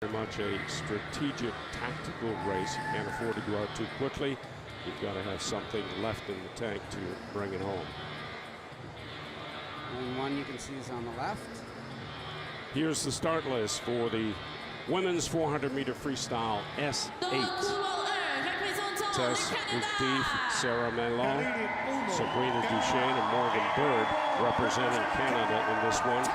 Very much a strategic, tactical race. You can't afford to go out too quickly. You've got to have something left in the tank to bring it home. And one you can see is on the left. Here's the start list for the women's 400-meter freestyle S8. Tess Boukdif, Sarah Melon, Sabrina Duchesne, and Morgan Bird representing Canada in this one.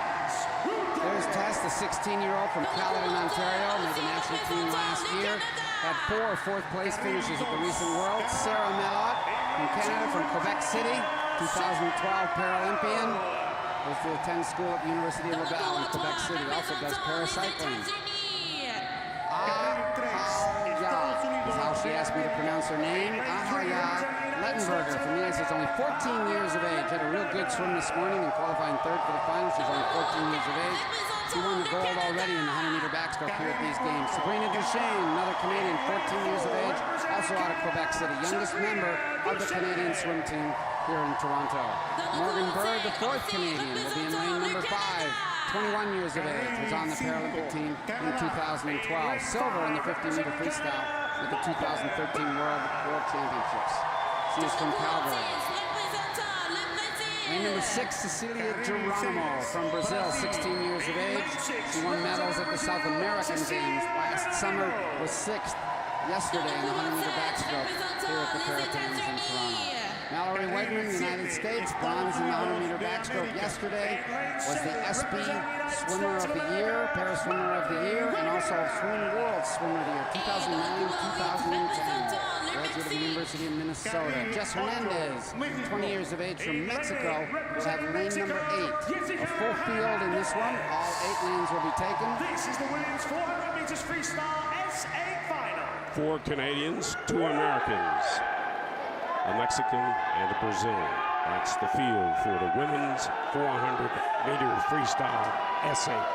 There's Tess, the 16-year-old from Caledon, Ontario, made the national team last year. Had 4 fourth-place finishes at the recent Worlds. Sarah Melon from Canada, from Quebec City, 2012 Paralympian. Goes to attend school at the University of Laval in Quebec City. Also does paracycling. Is how she asked me to pronounce her name. Ahaya Lettenberger from the United States, only 14 years of age. Had a real good swim this morning and qualifying third for the final. She's only 14 years of age. She won the gold already in the 100-meter backstroke here at these games. Sabrina Duchesne, another Canadian, 14 years of age, also out of Quebec City. Youngest member of the Canadian swim team here in Toronto. Morgan Bird, the 4th Canadian, will be in lane number 5. 21 years of age, was on the Paralympic team in 2012. Silver in the 50-meter freestyle at the 2013 World Championships. She is from Calgary. Lane number 6, Cecilia Geronimo from Brazil, 16 years of age. She won medals at the South American Games last summer, was 6th yesterday in the 100-meter backstroke here at the Parapan in Toronto. Mallory Wegman, United States, bronze in the 100-meter backstroke yesterday, was the SB Swimmer of the Year, Para Swimmer of the Year, and also Swim World Swimmer of the Year, 2009-2010. Graduate of the University of Minnesota. Jess Hernandez, 20 years of age from Mexico, will have lane number 8. A full field in this one. All 8 lanes will be taken. This is the women's 400 meters freestyle S8 final. 4 Canadians, 2 Americans, a Mexican and a Brazilian. That's the field for the women's 400-meter freestyle S8.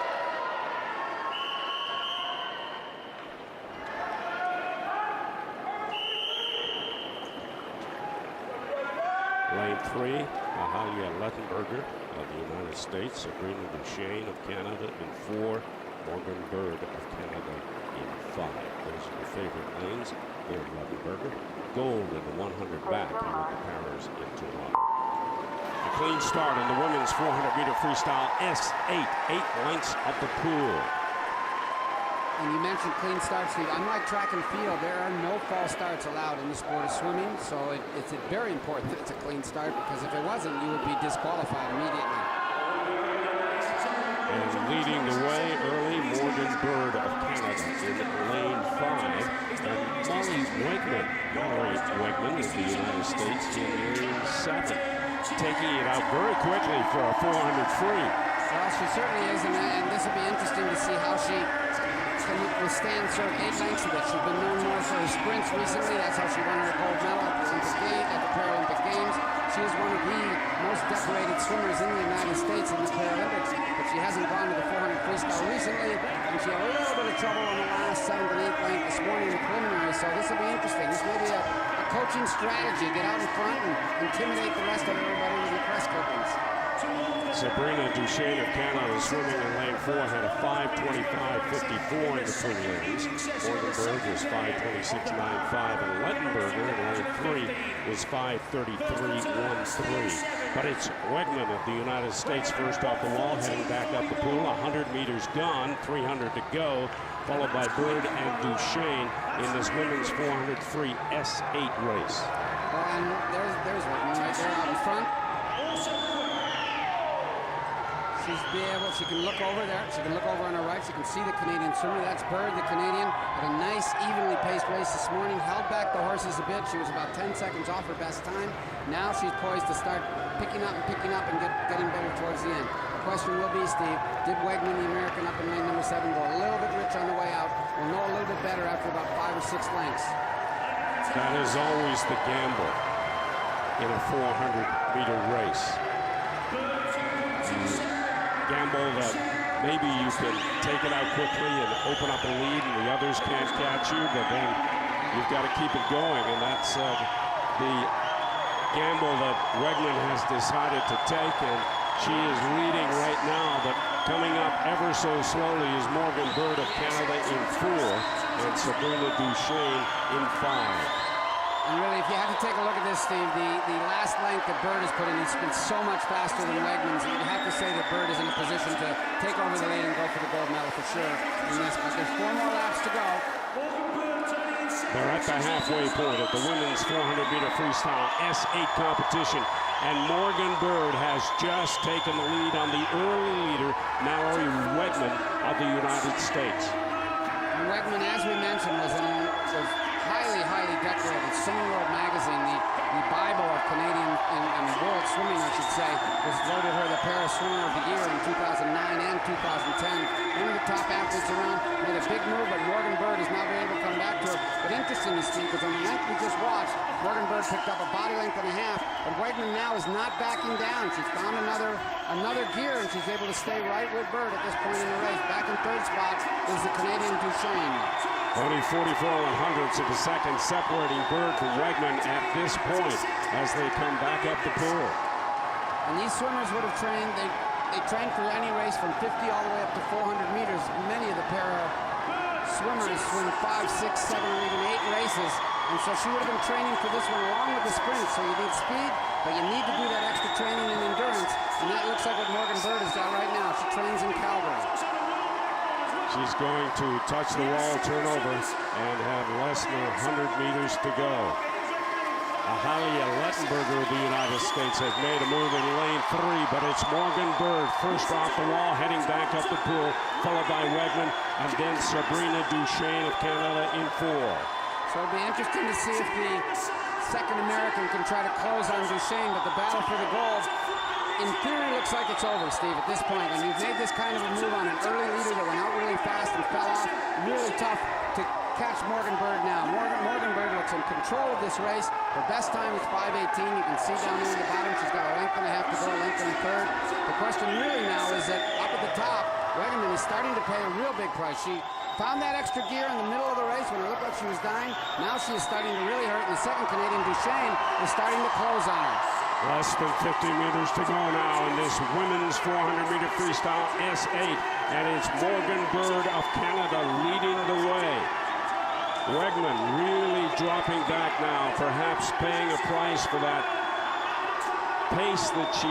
Lane 3, Ahaya Lettenberger of the United States, Sabrina Duchesne of Canada in 4, Morgan Bird of Canada in 5. Those are the favorite lanes. There's Lettenberger. Gold in the 100 back here at the Paras in Toronto. A clean start in the women's 400-meter freestyle S8, 8 lengths up the pool. And you mentioned clean starts, Steve. Unlike track and field, there are no false starts allowed in the sport of swimming, so it's very important that it's a clean start, because if it wasn't, you would be disqualified immediately. And leading the way early, Morgan Bird of Canada in lane 5. And Mallory Wegman of the United States in lane 7. Taking it out very quickly for a 400 free. Well, she certainly is, and this will be interesting to see how she can withstand sort of 8 lengths of it. She's been known more for her sprints recently. That's how she won her gold medal at the Paralympic Games. She is one of the most decorated swimmers in the United States in the Paralympics, but she hasn't gone to the 400 freestyle recently, and she had a little bit of trouble on the last 7th and 8th length this morning in the preliminary, so this will be interesting. This may be a coaching strategy. Get out in front and intimidate the rest of everybody with your press clippings. Sabrina Duchesne of Canada swimming in lane 4 had a 5:25.54 in the preliminaries. Morgan Bird was 5:26.95, and Lettenberger in lane 3 was 5:33.13. But it's Wegman of the United States first off the wall, heading back up the pool. 100 meters gone, 300 to go, followed by Bird and Duchesne in this women's 400 free S8 race. Well, and there's Wegman right there out in front. She can look over there. She can look over on her right. She can see the Canadian swimmer. That's Bird, the Canadian. Had a nice, evenly paced race this morning. Held back the horses a bit. She was about 10 seconds off her best time. Now she's poised to start picking up and getting better towards the end. The question will be, Steve, did Wegman, the American, up in lane number 7, go a little bit rich on the way out? We'll know a little bit better after about 5 or 6 lengths. That is always the gamble in a 400-meter race. Gamble that maybe you can take it out quickly and open up a lead and the others can't catch you, but then you've got to keep it going, and that's the gamble that Wegman has decided to take, and she is leading right now, but Coming up ever so slowly is Morgan Bird of Canada in 4 and Sabrina Duchesne in 5. And really, if you had to take a look at this, Steve, the last length that Bird has put in, it's been so much faster than Wegman's. And you'd have to say that Bird is in a position to take over the lead and go for the gold medal for sure in this. But there's 4 more laps to go. They're at the halfway point of the women's 400-meter freestyle S8 competition. And Morgan Bird has just taken the lead on the early leader, Mallory Wegman of the United States. And Wegman, as we mentioned, was highly decorated. Swimming World Magazine, the Bible of Canadian and world swimming, I should say, was voted her the Paris Swimmer of the Year in 2009 and 2010. One of the top athletes around. Made a big move, but Morgan Bird has not been able to come back to her. But interesting to see, because on the length we just watched, Morgan Bird picked up a body length and a half, but Wegman now is not backing down. She's found another gear, and she's able to stay right with Bird at this point in the race. Back in 3rd spot is the Canadian Duchesne. Only 44 of a second separating Bird from Wegman at this point as they come back up the pool. And these swimmers would have trained, they trained for any race from 50 all the way up to 400 meters. Many of the para swimmers swim 5, 6, 7, or even 8 races. And so she would have been training for this one along with the sprint. So you need speed, but you need to do that extra training and endurance. And that looks like what Morgan Bird has got right now. She trains in Calgary. She's going to touch the wall, turn over, and have less than 100 meters to go. Ahalia Lettenberger of the United States has made a move in lane 3, but it's Morgan Bird first off the wall, heading back up the pool, followed by Wegman, and then Sabrina Duchesne of Canada in 4. So it'll be interesting to see if the second American can try to close on Duchesne, but the battle for the gold, in theory, looks like it's over, Steve, at this point. When you've made this kind of a move on an early leader that went out really fast and fell off, really tough to catch Morgan Bird now. Morgan Bird looks in control of this race. Her best time is 5:18. You can see down there in the bottom, she's got a length and a half to go, a length and a third. The question really now is that up at the top, Wegman is starting to pay a real big price. She found that extra gear in the middle of the race when it looked like she was dying. Now she is starting to really hurt, and the second Canadian, Duchesne, is starting to close on her. Less than 50 meters to go now in this women's 400-meter freestyle S8, and it's Morgan Bird of Canada leading the way. Wegman really dropping back now, perhaps paying a price for that pace that she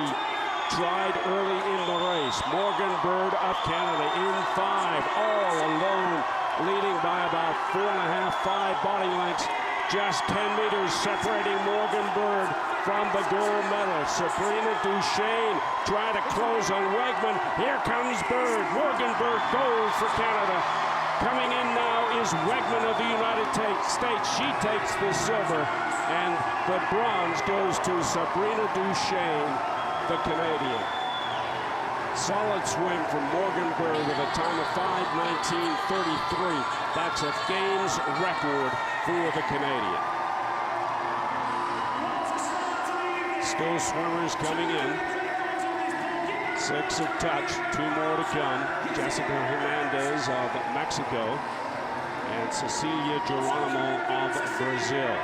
tried early in the race. Morgan Bird of Canada in 5, all alone, leading by about 4.5, 5 body lengths. Just 10 meters separating Morgan Bird from the gold medal. Sabrina Duchesne trying to close on Wegman. Here comes Bird. Morgan Bird, gold for Canada. Coming in now is Wegman of the United States. She takes the silver, and the bronze goes to Sabrina Duchesne, the Canadian. Solid swim from Morgan Bird with a time of 5:19:33. That's a games record for the Canadian. Still swimmers coming in. 6 of touch, 2 more to come. Jessica Hernandez of Mexico and Cecilia Geronimo of Brazil.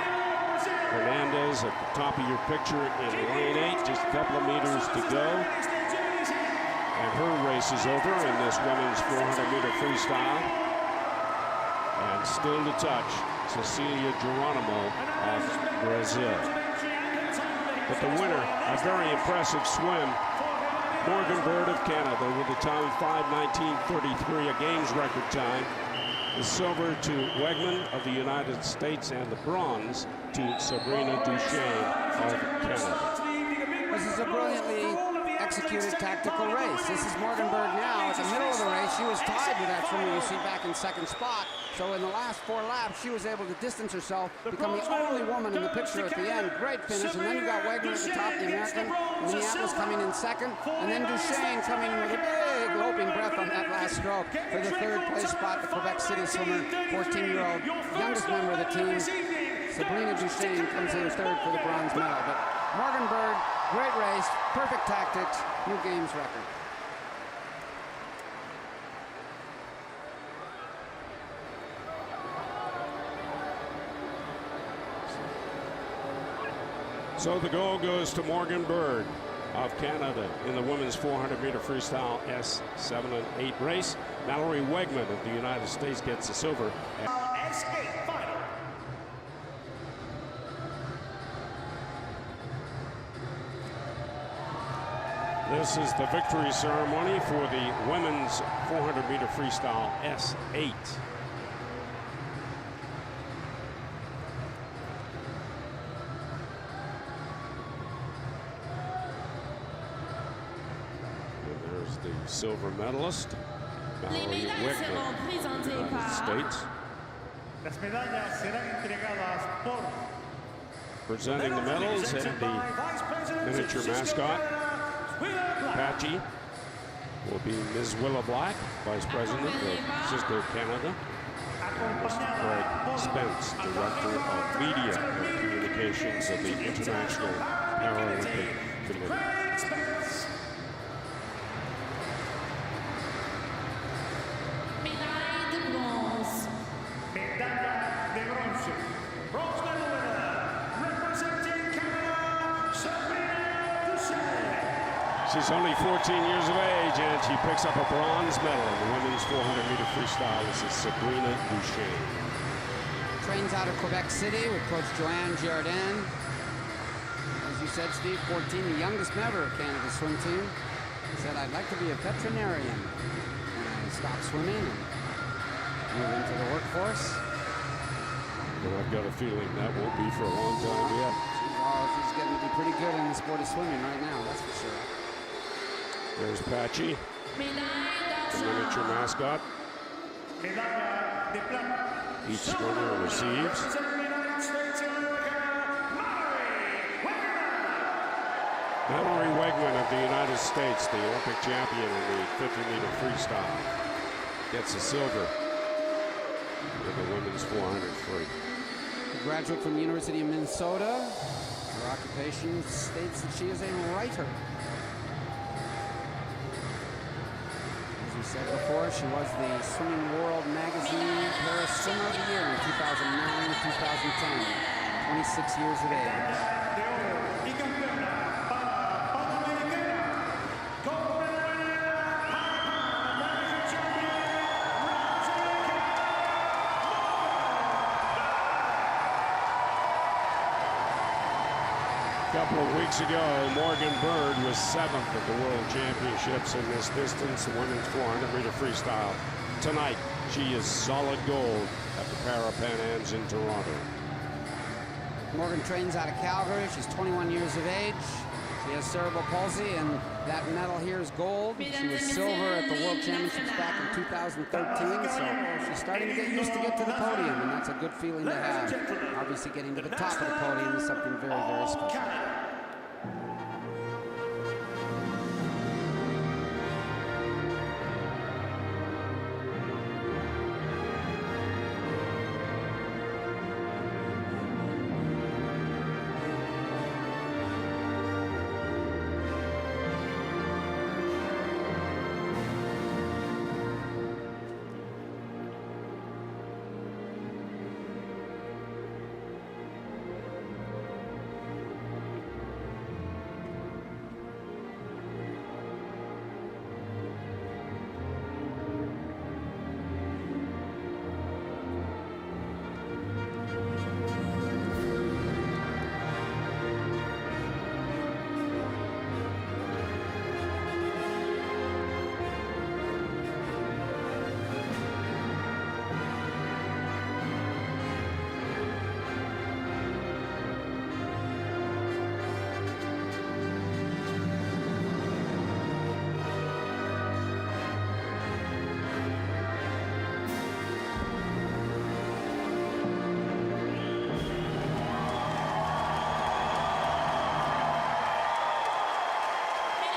Hernandez at the top of your picture in lane 8, just a couple of meters to go. And her race is over in this women's 400-meter freestyle. And still to touch, Cecilia Geronimo of Brazil. But the winner, a very impressive swim, Morgan Bird of Canada with a time of 5:19:33, a games record time. The silver to Wegman of the United States and the bronze to Sabrina Duchesne of Canada. This is a brilliantly executed tactical race. This is Morgan Bird now at the middle of the race. She was tied with that swimmer you see back in 2nd spot. So in the last 4 laps, she was able to distance herself, become the only woman in the picture at the end. Great finish. And then you got Wegman at the top, the American. Minneapolis coming in 2nd. And then Duchesne coming with a big loping breath on that last stroke for the 3rd place spot, the Quebec City swimmer, 14-year-old, youngest member of the team. Sabrina Duchesne comes in 3rd for the bronze medal. But Morgan Bird, great race, perfect tactics, new games record. So the gold goes to Morgan Bird. of Canada in the women's 400-meter freestyle S7 and 8 race. Mallory Wegman of the United States gets the silver. S8 final. This is the victory ceremony for the women's 400-meter freestyle S8. There's the silver medalist, Mallory Wegman, United States. Las medallas serán entregadas por Presenting the medals and the miniature mascot, Patchy, will be Ms. Willa Black, Vice President of Cisco Canada, and Mr. Craig Spence, Director of Media and Communications of the International Paralympic Committee. medalla de bronce. Bronze medal winner, representing Canada, Sabrina Duchesne. She's only 14 years of age, and she picks up a bronze medal in the women's 400-meter freestyle. This is Sabrina Duchesne. Trains out of Quebec City with Coach Joanne Jardin. As you said, Steve, 14, the youngest member of Canada's swim team. He said, I'd like to be a veterinarian when I stop swimming and move into the workforce. And I've got a feeling that won't be for a long time yet. She's getting to be pretty good in the sport of swimming right now, that's for sure. There's Patchy, the miniature mascot. Medalla de plata. Each swimmer receives. Representing the United States of America, Mallory Wegman of the United States, the Olympic champion in the 50-meter freestyle, gets a silver in the women's 400 free. A graduate from the University of Minnesota. Her occupation states that she is a writer. As we said before, she was the Swimming World Magazine Paris Swimmer of the Year in 2009 and 2010. 26 years of age. de oro y campeona para Panamericana. Gold medal winner, Parapan, American champion, A couple of weeks ago, Morgan Bird was 7th at the World Championships in this distance, the women's 400-meter freestyle. Tonight, she is solid gold at the Parapan Ams in Toronto. Morgan trains out of Calgary. She's 21 years of age. She has cerebral palsy, and that medal here is gold. She was silver at the World Championships back in 2013, so she's starting to get used to get to the podium, and that's a good feeling to have. Obviously, getting to the top of the podium is something very, very special. Canada.